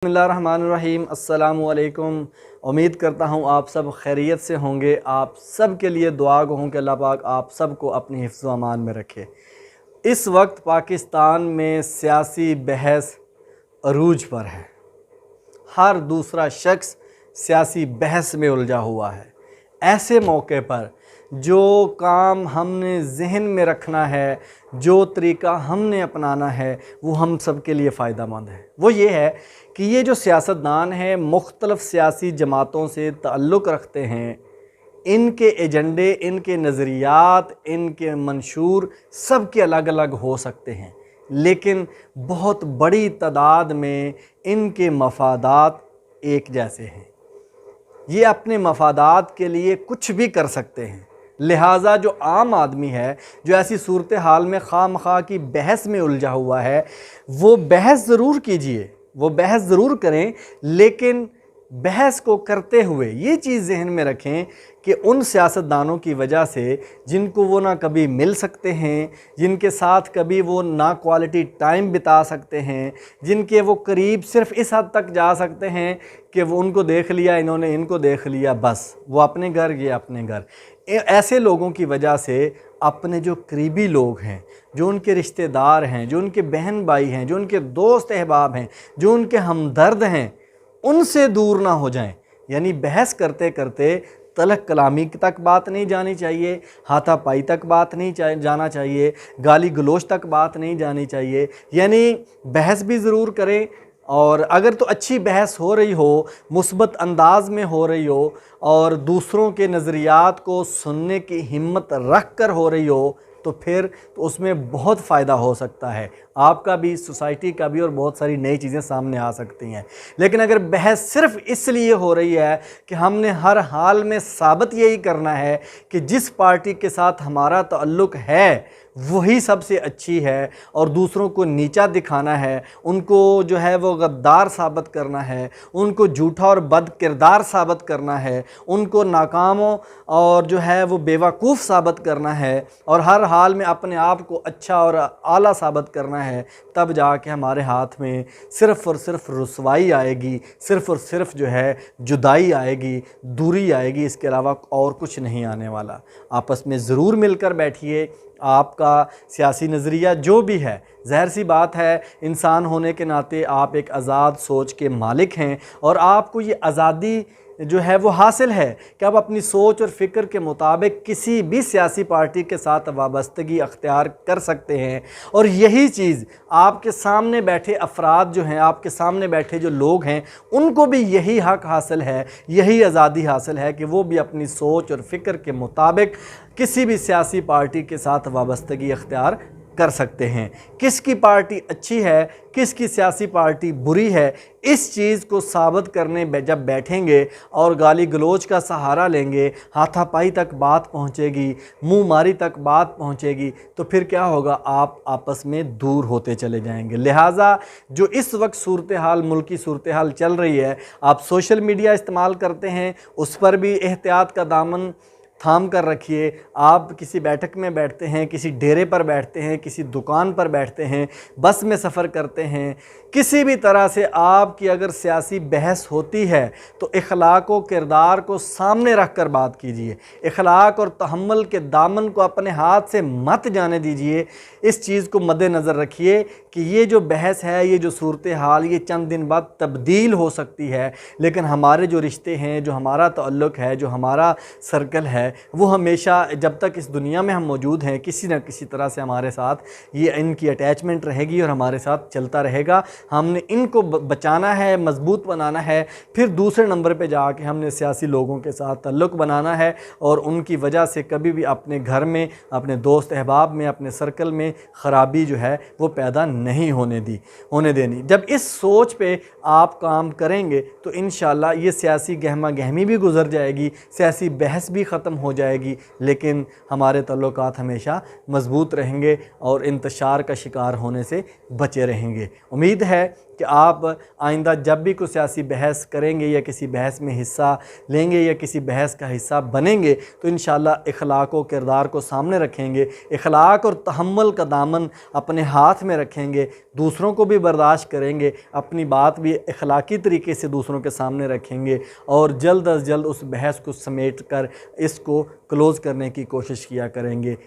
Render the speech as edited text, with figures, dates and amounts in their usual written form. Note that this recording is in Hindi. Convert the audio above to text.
बिस्मिल्लाहिर्रहमानिर्रहीम। अस्सलामुअलैकुम। उम्मीद करता हूँ आप सब खैरियत से होंगे। आप सब के लिए दुआ गो हूँ कि अल्लाह पाक आप सबको अपनी हिफ्ज़ व अमान में रखे। इस वक्त पाकिस्तान में सियासी बहस अरूज पर है। हर दूसरा शख्स सियासी बहस में उलझा हुआ है। ऐसे मौके पर जो काम हमने जहन में रखना है, जो तरीक़ा हमने अपनाना है, वो हम सब के लिए फ़ायदा मंद है। वो ये है कि ये जो सियासतदान हैं मुख्तलिफ़ सियासी जमातों से ताल्लुक़ रखते हैं, इनके एजेंडे, इनके नज़रियात, इनके मंशूर सब के अलग अलग हो सकते हैं, लेकिन बहुत बड़ी तादाद में इनके मफादात एक जैसे हैं। ये अपने मफादात के लिए कुछ भी कर सकते हैं। लिहाजा जो आम आदमी है, जो ऐसी सूरत हाल में खामखा की बहस में उलझा हुआ है, वो बहस ज़रूर कीजिए, वो बहस ज़रूर करें, लेकिन बहस को करते हुए ये चीज़ जहन में रखें कि उन सियासतदानों की वजह से जिनको वो ना कभी मिल सकते हैं, जिनके साथ कभी वो ना क्वालिटी टाइम बिता सकते हैं, जिनके वो करीब सिर्फ़ इस हद तक जा सकते हैं कि वो उनको देख लिया, इन्होंने इनको देख लिया, बस वो अपने घर, ये अपने घर। ऐसे लोगों की वजह से अपने जो करीबी लोग हैं, जो उनके रिश्तेदार हैं, जो उनके बहन भाई हैं, जो उनके दोस्त अहबाब हैं, जो उनके हमदर्द हैं, उनसे दूर ना हो जाएं। यानी बहस करते करते तलक कलामी तक बात नहीं जानी चाहिए, हाथापाई तक बात नहीं जाना चाहिए, गाली गलोच तक बात नहीं जानी चाहिए। यानी बहस भी ज़रूर करें, और अगर तो अच्छी बहस हो रही हो, मुस्बत अंदाज में हो रही हो, और दूसरों के नज़रियात को सुनने की हिम्मत रख कर हो रही हो, तो फिर तो उसमें बहुत फ़ायदा हो सकता है, आपका भी, सोसाइटी का भी, और बहुत सारी नई चीज़ें सामने आ सकती हैं। लेकिन अगर बहस सिर्फ़ इसलिए हो रही है कि हमने हर हाल में साबित यही करना है कि जिस पार्टी के साथ हमारा ताल्लुक़ है वही सबसे अच्छी है, और दूसरों को नीचा दिखाना है, उनको जो है वो गद्दार साबित करना है, उनको झूठा और बद किरदार साबित करना है, उनको नाकामों और जो है वो बेवकूफ़ साबित करना है, और हर हाल में अपने आप को अच्छा और आला साबित करना है, तब जाके हमारे हाथ में सिर्फ़ और सिर्फ रुसवाई आएगी, सिर्फ़ और सिर्फ जो है जुदाई आएगी, दूरी आएगी। इसके अलावा और कुछ नहीं आने वाला। आपस में ज़रूर मिलकर बैठिए। आपका सियासी नज़रिया जो भी है, ज़ाहिर सी बात है, इंसान होने के नाते आप एक आज़ाद सोच के मालिक हैं, और आपको ये आज़ादी जो है वो हासिल है कि आप अपनी सोच और फ़िक्र के मुताबिक किसी भी सियासी पार्टी के साथ वाबस्तगी अख्तियार कर सकते हैं। और यही चीज़ आपके सामने बैठे अफराद जो हैं, आपके सामने बैठे जो लोग हैं, उनको भी यही हक़ हासिल है, यही आज़ादी हासिल है कि वो भी अपनी सोच और फ़िक्र के मुताबिक किसी भी सियासी पार्टी के साथ वाबस्तगी अख्तियार कर सकते हैं। किसकी पार्टी अच्छी है, किसकी सियासी पार्टी बुरी है, इस चीज़ को साबित करने जब बैठेंगे और गाली गलोच का सहारा लेंगे, हाथापाई तक बात पहुंचेगी, मुंह मारी तक बात पहुंचेगी, तो फिर क्या होगा, आप आपस में दूर होते चले जाएंगे। लिहाजा जो इस वक्त सूरत हाल, मुल्क की सूरत हाल चल रही है, आप सोशल मीडिया इस्तेमाल करते हैं, उस पर भी एहतियात का दामन थाम कर रखिए। आप किसी बैठक में बैठते हैं, किसी डेरे पर बैठते हैं, किसी दुकान पर बैठते हैं, बस में सफ़र करते हैं, किसी भी तरह से आपकी अगर सियासी बहस होती है तो इखलाक व किरदार को सामने रख कर बात कीजिए। इखलाक और तहम्मुल के दामन को अपने हाथ से मत जाने दीजिए। इस चीज़ को मद्देनज़र रखिए कि ये जो बहस है, ये जो सूरत हाल, ये चंद दिन बाद तब्दील हो सकती है, लेकिन हमारे जो रिश्ते हैं, जो हमारा ताल्लुक़ है, जो हमारा सर्कल है, वो हमेशा जब तक इस दुनिया में हम मौजूद हैं, किसी न किसी तरह से हमारे साथ ये इनकी अटैचमेंट रहेगी और हमारे साथ चलता रहेगा। हमने इनको बचाना है, मजबूत बनाना है, फिर दूसरे नंबर पे जाके हमने सियासी लोगों के साथ ताल्लुक़ बनाना है, और उनकी वजह से कभी भी अपने घर में, अपने दोस्त अहबाब में, अपने सर्कल में ख़राबी जो है वो पैदा नहीं होने देनी। जब इस सोच पे आप काम करेंगे तो इंशाअल्लाह ये सियासी गहमा गहमी भी गुजर जाएगी, सियासी बहस भी ख़त्म हो जाएगी, लेकिन हमारे ताल्लुकात हमेशा मज़बूत रहेंगे और इंतशार का शिकार होने से बचे रहेंगे। उम्मीद है कि आप आइंदा जब भी कोई सियासी बहस करेंगे या किसी बहस में हिस्सा लेंगे या किसी बहस का हिस्सा बनेंगे तो इंशाअल्लाह इखलाक व किरदार को सामने रखेंगे, इखलाक और तहम्मुल का दामन अपने हाथ में रखेंगे, दूसरों को भी बर्दाश्त करेंगे, अपनी बात भी इखलाकी तरीके से दूसरों के सामने रखेंगे और जल्द अज जल्द उस बहस को समेट कर इसको क्लोज़ करने की कोशिश किया करेंगे।